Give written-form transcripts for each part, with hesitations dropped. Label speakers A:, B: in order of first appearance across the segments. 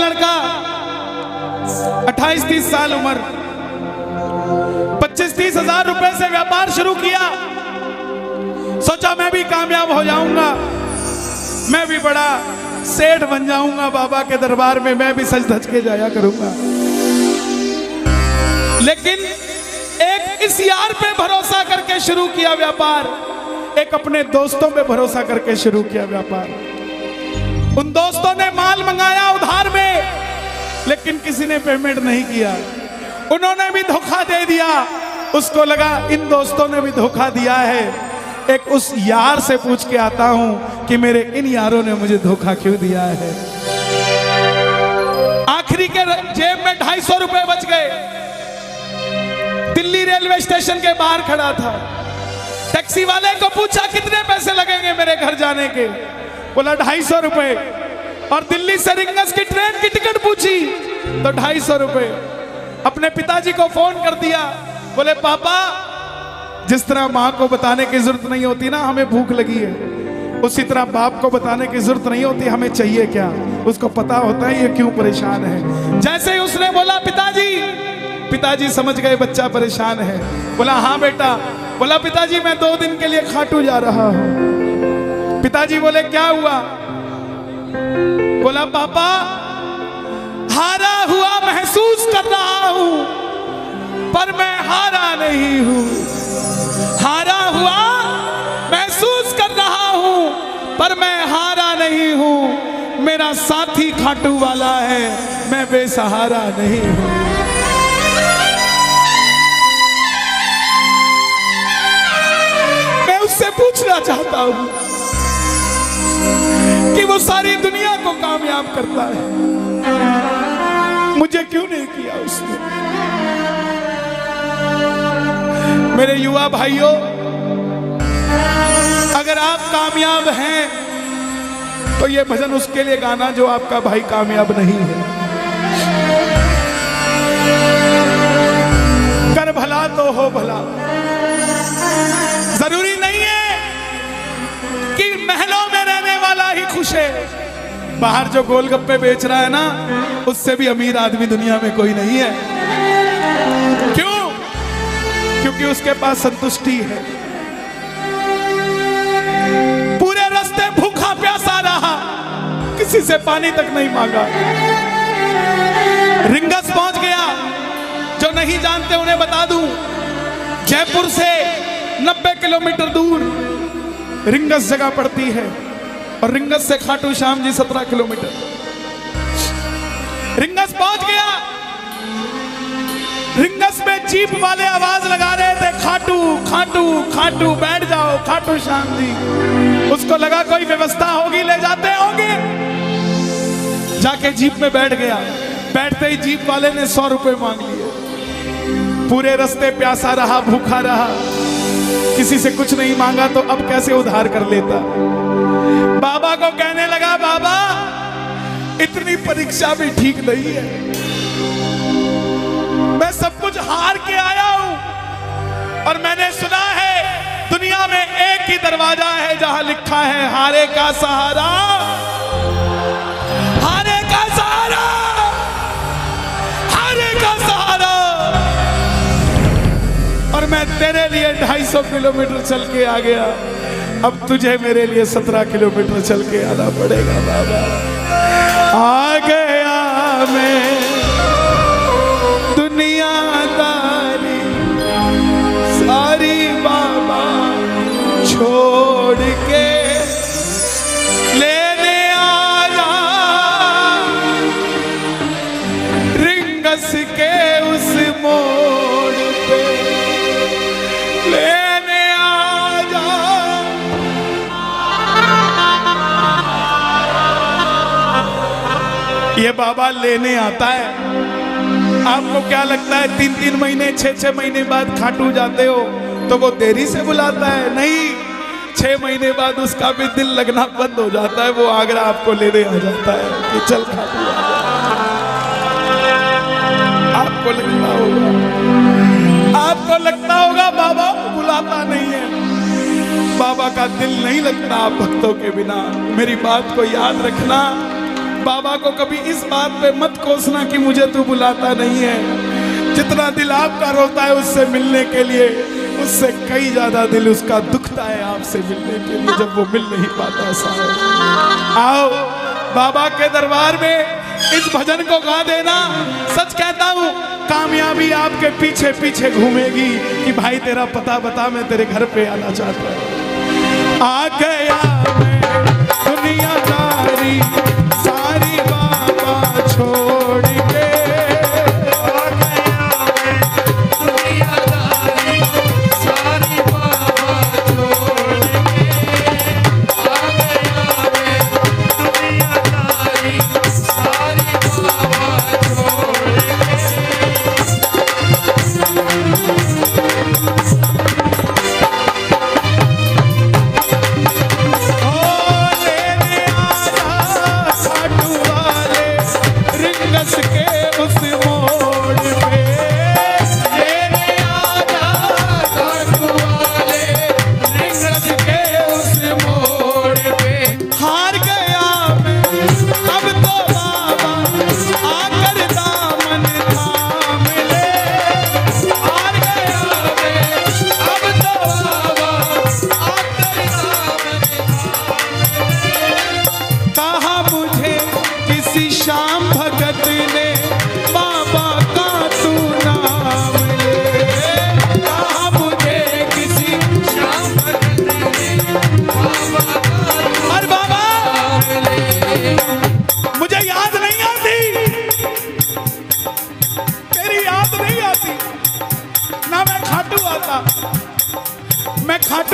A: लड़का 28-30 साल उम्र, 25-30 हजार रुपए से व्यापार शुरू किया। सोचा मैं भी कामयाब हो जाऊंगा, मैं भी बड़ा सेठ बन जाऊंगा, बाबा के दरबार में मैं भी सज धज के जाया करूंगा। लेकिन एक इस यार पे भरोसा करके शुरू किया व्यापार, एक अपने दोस्तों पे भरोसा करके शुरू किया व्यापार। उन दोस्तों ने माल मंगाया उधार में, लेकिन किसी ने पेमेंट नहीं किया। उन्होंने भी धोखा दे दिया। उसको लगा इन दोस्तों ने भी धोखा दिया है, एक उस यार से पूछ के आता हूं कि मेरे इन यारों ने मुझे धोखा क्यों दिया है। आखिरी के जेब में 250 रुपए बच गए। दिल्ली रेलवे स्टेशन के बाहर खड़ा था। टैक्सी वाले को पूछा कितने पैसे लगेंगे मेरे घर जाने के, बोला 250 रुपए। और दिल्ली से रिंगस की ट्रेन की टिकट पूछी तो 250 रुपए। अपने पिताजी को फोन कर दिया, बोले पापा, जिस तरह माँ को बताने की जरूरत नहीं होती ना हमें भूख लगी है, उसी तरह बाप को बताने की जरूरत नहीं होती हमें चाहिए क्या, उसको पता होता है ये क्यों परेशान है। जैसे ही उसने बोला पिताजी, पिताजी समझ गए बच्चा परेशान है। बोला हाँ बेटा। बोला पिताजी मैं 2 दिन के लिए खाटू जा रहा हूं। पिताजी बोले क्या हुआ? बोला पापा, हारा हुआ महसूस कर रहा हूं, पर मैं हारा नहीं हूं। हारा हुआ महसूस कर रहा हूं, पर मैं हारा नहीं हूं। मेरा साथी खाटू वाला है, मैं बेसहारा नहीं हूं। मैं उससे पूछना चाहता हूं कि वो सारी दुनिया को कामयाब करता है, मुझे क्यों नहीं किया उसने? मेरे युवा भाइयों, अगर आप कामयाब हैं तो ये भजन उसके लिए गाना जो आपका भाई कामयाब नहीं है। कर भला तो हो भला। जरूरी नहीं है कि महलों में रहने वाला ही खुश है। बाहर जो गोलगप्पे बेच रहा है ना, उससे भी अमीर आदमी दुनिया में कोई नहीं है। क्यों? क्योंकि उसके पास संतुष्टि है। पूरे रास्ते भूखा प्यासा रहा, किसी से पानी तक नहीं मांगा। रिंगस पहुंच गया। जो नहीं जानते उन्हें बता दूं, जयपुर से 90 किलोमीटर दूर रिंगस जगह पड़ती है, और रिंगस से खाटू श्याम जी 17 किलोमीटर। रिंगस पहुंच गया। रिंगस में जीप वाले आवाज लगा रहे थे, खाटू खाटू खाटू, बैठ जाओ खाटू श्याम जी। उसको लगा कोई व्यवस्था होगी, ले जाते होंगे। जाके जीप में बैठ गया। बैठते ही जीप वाले ने 100 रुपए मांग लिए। पूरे रास्ते प्यासा रहा, भूखा रहा, किसी से कुछ नहीं मांगा तो अब कैसे उधार कर लेता। बाबा को कहने लगा, बाबा इतनी परीक्षा भी ठीक नहीं है, मैं सब कुछ हार के आया हूं, और मैंने सुना है दुनिया में एक ही दरवाजा है जहां लिखा है हारे का सहारा, हारे का सहारा, हारे का सहारा। और मैं तेरे लिए 250 किलोमीटर चल के आ गया, अब तुझे मेरे लिए 17 किलोमीटर चल के आना पड़ेगा। बाबा आ गया मैं दुनियादारी सारी बाबा छोड़ के, लेने आया रिंगस के उस मोड़ पे, लेने आया। ये बाबा लेने आता है। आपको क्या लगता है 3-3 महीने 6-6 महीने बाद खाटू जाते हो तो वो देरी से बुलाता है? नहीं, 6 महीने बाद उसका भी दिल लगना बंद हो जाता है। वो आगरा आपको लेने आ जाता है कि चल खाटू आ जा। आपको लगता होगा बाबा बुलाता नहीं है। बाबा का दिल नहीं लगता आप भक्तों के बिना। मेरी बात को याद रखना, बाबा को कभी इस बात पे मत कोसना कि मुझे तू बुलाता नहीं है। जितना दिल आपका रोता है उससे मिलने के लिए, उससे कई ज्यादा दिल उसका दुखता है आपसे मिलने के लिए, जब वो मिल नहीं पाता। साहब आओ बाबा के दरबार में इस भजन को गा देना। सच कहता हूँ कामयाबी आपके पीछे पीछे घूमेगी कि भाई तेरा पता बता, मैं तेरे घर पे आना चाहता हूँ। आ गया मैं दुनियादारी सारी बाबा छोड़ के, आ गया मैं दुनियादारी सारी बाबा छोड़ के, आ गया मैं दुनियादारी सारी बाबा छोड़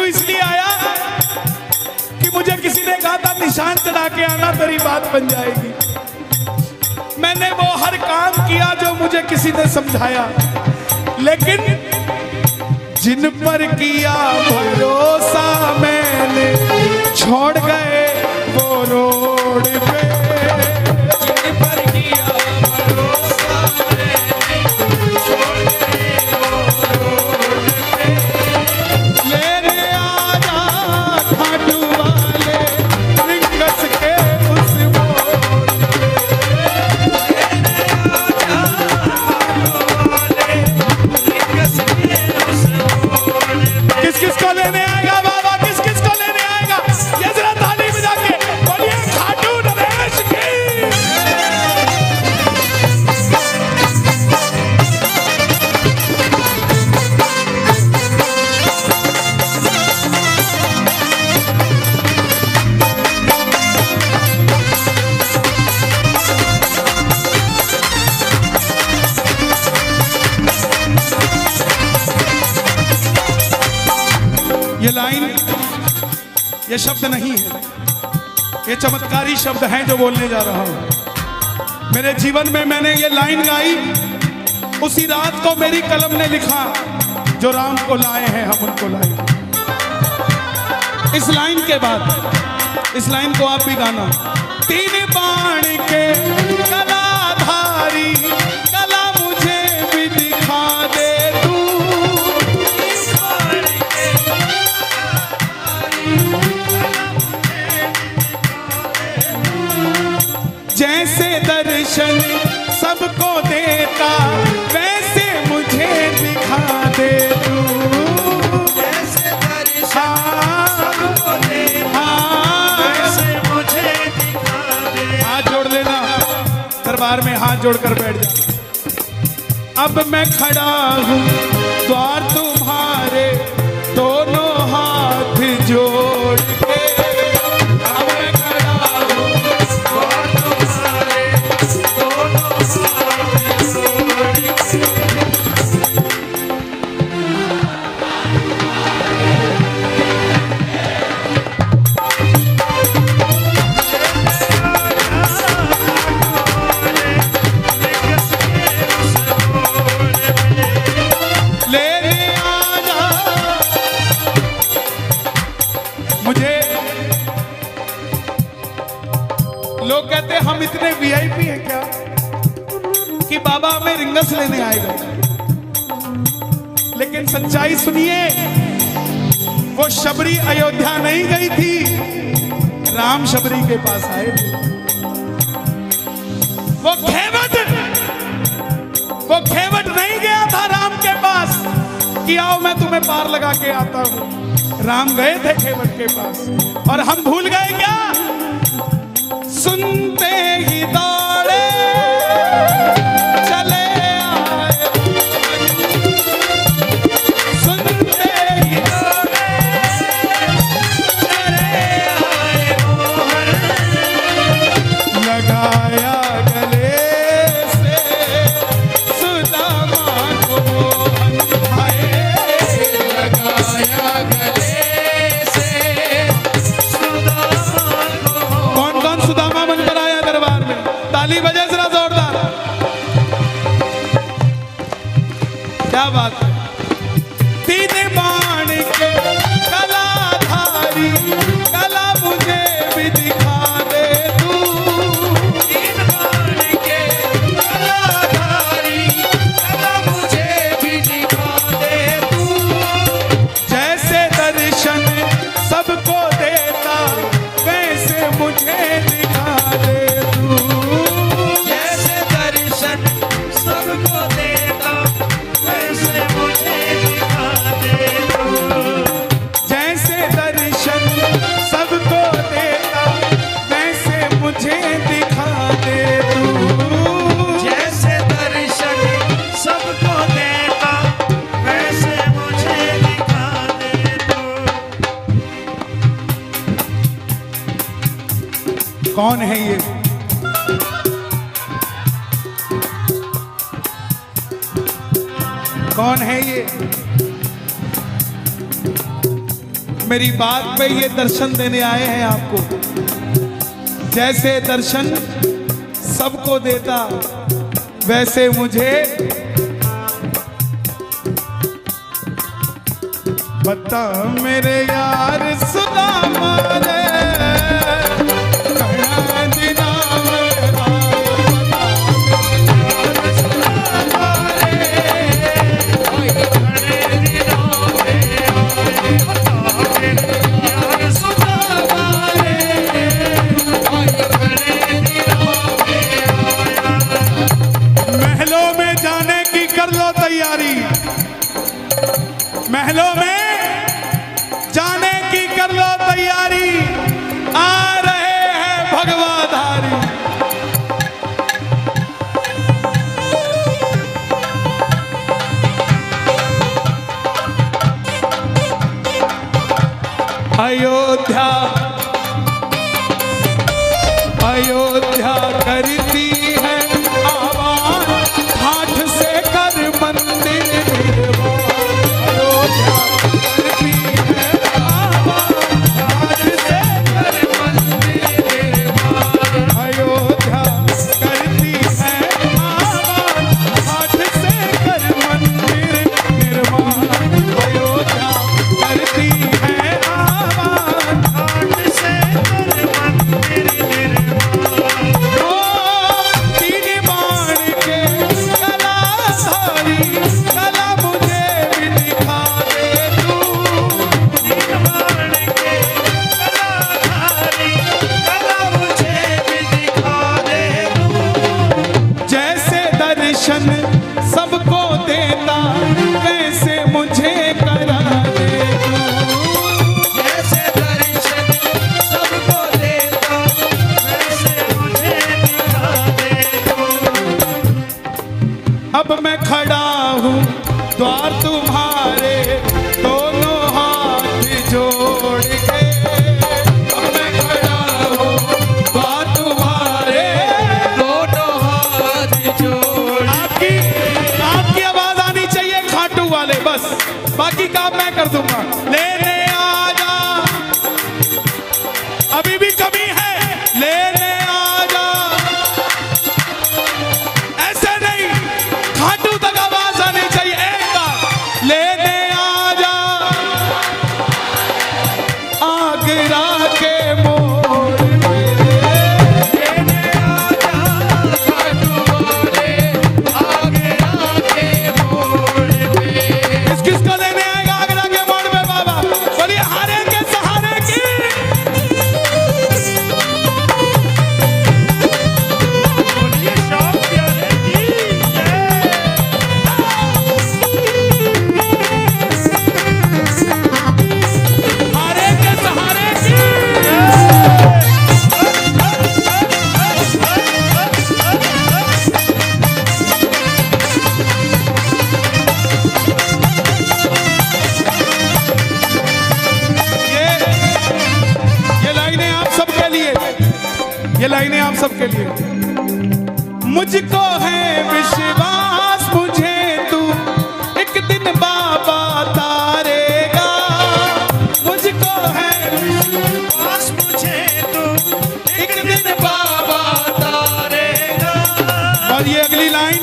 A: इसलिए आया कि मुझे किसी ने कहा था निशान चढ़ा के आना तेरी बात बन जाएगी। मैंने वो हर काम किया जो मुझे किसी ने समझाया, लेकिन जिन पर किया भरोसा मैंने छोड़ गए वो रोड पे, जिन पर किया भरोसा मैंने छोड़ गए वो रोड पे। लेने आजा खाटू वाले रिंगस के उस मोड़ पे, लेने आजा खाटू वाले रिंगस के उस मोड़ पे। किस किस को लेने आएगा बाबा, किस किस को लेने आएगा? ये जरा ताली बजा के बोलिए खाटू नरेश की। ये लाइन, ये शब्द नहीं है, ये चमत्कारी शब्द हैं जो बोलने जा रहा हूं। मेरे जीवन में मैंने ये लाइन गाई उसी रात को मेरी कलम ने लिखा, जो राम को लाए हैं हम उनको लाए। इस लाइन के बाद इस लाइन को आप भी गाना। तीन बाण के कलाधारी कला मुझे भी दिखा दे तू, जैसे दर्शन सबको देता वैसे मुझे दिखा दे तू, जैसे दर्शन सबको देता वैसे मुझे दिखा दे। हाथ जोड़ लेना, दरबार में हाथ जोड़कर बैठ जा। अब मैं खड़ा हूँ द्वार तुम्हारे दोनों हाथ जोड़ के, अब मैं खड़ा हूँ द्वार तुम्हारे दोनों हाथ जोड़ के। लोग कहते हम इतने वीआईपी हैं क्या कि बाबा हमें रिंगस लेने आएगा, लेकिन सच्चाई सुनिए, वो शबरी अयोध्या नहीं गई थी, राम शबरी के पास आए थे। वो खेवट नहीं गया था राम के पास कि आओ मैं तुम्हें पार लगा के आता हूं। राम गए थे खेवट के पास और हम भूल गए क्या? सुनते ही दौड़े चले आए, सुनते ही दौड़े चले आए, लगाया गले से सुदामा को मोहन भाए, लगाया गले से सुदामा को। कौन कौन सुदामा बनकर आया दरबार में? ताली बजे जरा जोरदार। क्या बात है? तीन बाण के कलाधारी कला मुझे भी दिखा दे तू, तीन बाण के कलाधारी कला मुझे भी दिखा दे तू, जैसे दर्शन सबको देता वैसे मुझे दिखा दे तू, जैसे दर्शन सबको देता वैसे मुझे दिखा दे तू, जैसे दर्शन सबको देता वैसे मुझे दिखा दे तू, जैसे दर्शन सबको देता वैसे मुझे दिखा दे तू। कौन है ये? कौन है ये? मेरी बात पे ये दर्शन देने आए हैं आपको। जैसे दर्शन सबको देता वैसे मुझे बता मेरे यार सुदामा रे, कहाँ दिना मेरा सुदामा महलों में जाने की कर लो तैयारी, महलों में जाने की कर लो तैयारी, आ रहे हैं भगवाधारी। अयोध्या अयोध्या करती है आवाज, हाथ से कर मंदिर निर्माण, अयोध्या करती है आवाज, हाथ से कर मंदिर निर्माण, अयोध्या करती है आवाज, हाथ से कर मंदिर निर्माण, अयोध्या करती है आवाज, हाथ से कर मंदिर निर्माण। तीन बाण के कलाधारी कला मुझे भी दिखा दे तू, तीन बाण के कलाधारी कला मुझे भी दिखा दे तू, जैसे दर्शन सबको देता वैसे मुझे करा दे तू, जैसे दर्शन सबको देता वैसे मुझे दिखा दे तू। अब मैं खड़ा हूँ द्वार तुम्हारे दोनों हाथ जोड़ के, अब मैं खड़ा हूँ द्वार तुम्हारे दोनों हाथ जोड़। आपकी आवाज आनी चाहिए खाटू वाले, बस बाकी काम मैं कर दूंगा। लेने आ जा, अभी भी कमी है, लेने आ जा, ऐसे नहीं, खाटू तक आवाज आनी चाहिए। एक बार लेने आ जा, आगरा के मोड़ पे, लेने आ जा, खाटू वाले, आगरा के मोड़ पे। किसको लेने आएगा आगरा के मोड़ पे बाबा? मुझको है विश्वास मुझे तू एक दिन बाबा तारेगा। मुझको है विश्वास मुझे तू एक दिन बाबा तारेगा। और ये अगली लाइन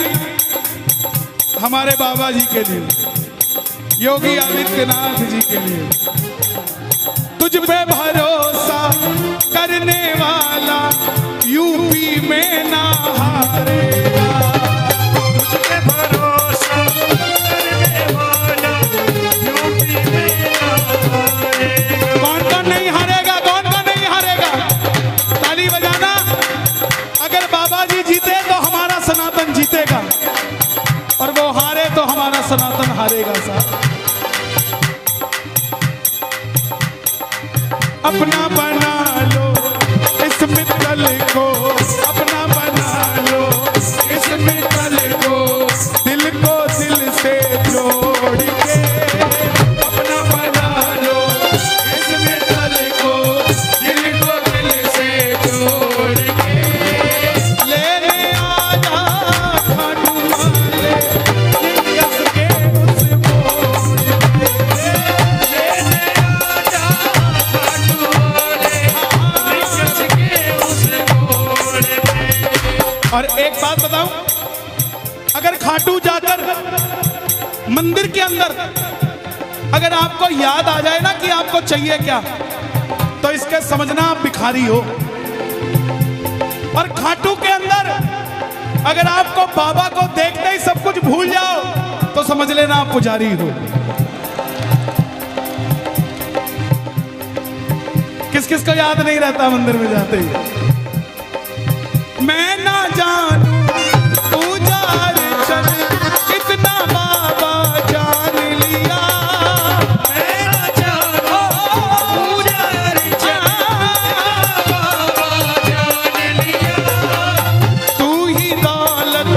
A: हमारे बाबा जी के लिए, योगी आदित्यनाथ जी के लिए। तुझ पे भरोसा करने वाला यूपी में ना हारेगा।
B: तुझ पे भरोसा करने वाला यूपी में ना हारेगा।
A: कौन कौन नहीं हारेगा, कौन कौन नहीं हारेगा? ताली बजाना। अगर बाबा जी जीते तो हमारा सनातन जीतेगा, और वो हारे तो हमारा सनातन हारेगा साहब। अपना बना लो इस मित्तल को, अपना बना लो इस मित्तल को, दिल को दिल से जोड़ के। अपना बना लो इस मित्तल को, दिल को दिल से जोड़ के। लेने आजा खाटू वाले निकस के उस मोड़ पे।
B: लेने आजा खाटू वाले निकस के उस मोड़ पे।
A: और एक बात बताऊं, अगर खाटू जाकर मंदिर के अंदर अगर आपको याद आ जाए ना कि आपको चाहिए क्या, तो इसके समझना आप भिखारी हो। और खाटू के अंदर अगर आपको बाबा को देखते ही सब कुछ भूल जाओ, तो समझ लेना आप पुजारी हो। किस किस को याद नहीं रहता मंदिर में जाते ही? मैं ना जानू पूजार चल इतना बाबा जान लिया।
B: मैं ना जानू पूजार चल बाबा जान लिया।
A: तू ही दौलत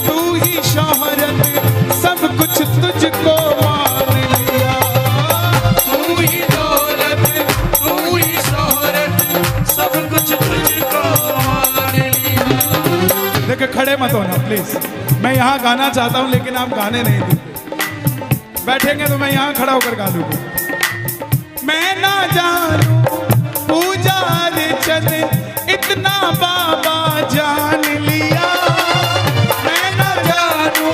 A: तू ही शोहरत सब कुछ तुझको मान लिया।
B: तू ही दौलत तू ही शोहरत सब कुछ तुझको मान लिया।
A: देखिए खड़े मत होना प्लीज। मैं यहाँ गाना चाहता हूँ लेकिन आप गाने नहीं देते। बैठेंगे तो मैं यहाँ खड़ा होकर गा दूंगा। मैं ना जानू पूजार चल इतना बाबा जान लिया। मैं ना जानू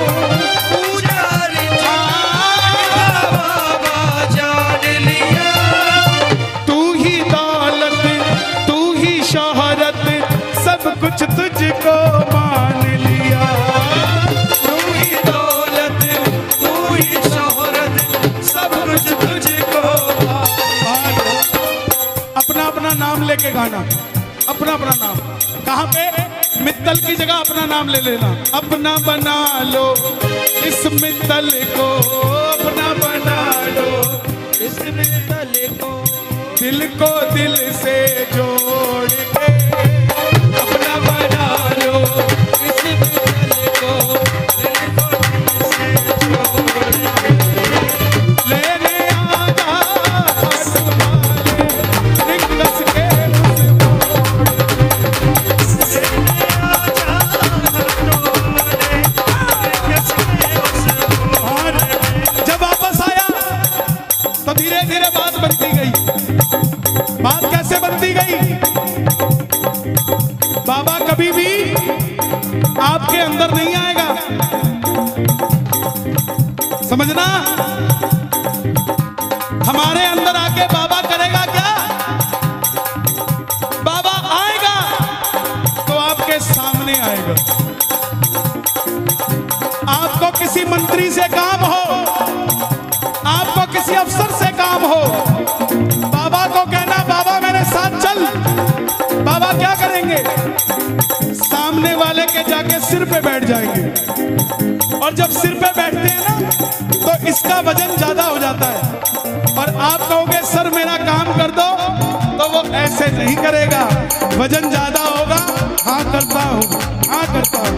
B: पूजार चल बाबा जान लिया।
A: तू ही दौलत तू ही शोहरत सब कुछ तुझको मान लिया।
B: तू ही दौलत तू ही शोहरत सब कुछ तुझको मान लिया।
A: अपना अपना नाम लेके गाना, अपना अपना नाम। कहाँ पे? मित्तल की जगह अपना नाम ले लेना। अपना बना लो इस मित्तल को, अपना बना लो
B: इस मित्तल को,
A: दिल को दिल से जोड़ के। अपना बना लो
B: इस मित्तल को, दिल को दिल से जोड़ के।
A: लेने आजा खाटू वाले निकस के उस मोड़ पे।
B: लेने आजा खाटू वाले निकस के उस मोड़ पे।
A: जब वापस आया तो धीरे धीरे बात बनती गई। बात कैसे बनती गई? बाबा कभी भी आपके अंदर नहीं आएगा, समझना। हमारे अंदर आके बाबा करेगा क्या? बाबा आएगा तो आपके सामने आएगा। आपको किसी मंत्री से काम हो, आपको किसी अफसर से काम हो, बाबा को कहना बाबा मेरे साथ चल। बाबा क्या करेंगे? सामने वाले के जाके सिर पे बैठ जाएंगे। और जब सिर पे बैठते हैं ना, तो इसका वजन ज्यादा हो जाता है। और आप कहोगे सर मेरा काम कर दो, तो वो ऐसे नहीं करेगा। वजन ज्यादा होगा, हाँ करता हूँ, हाँ करता हूँ।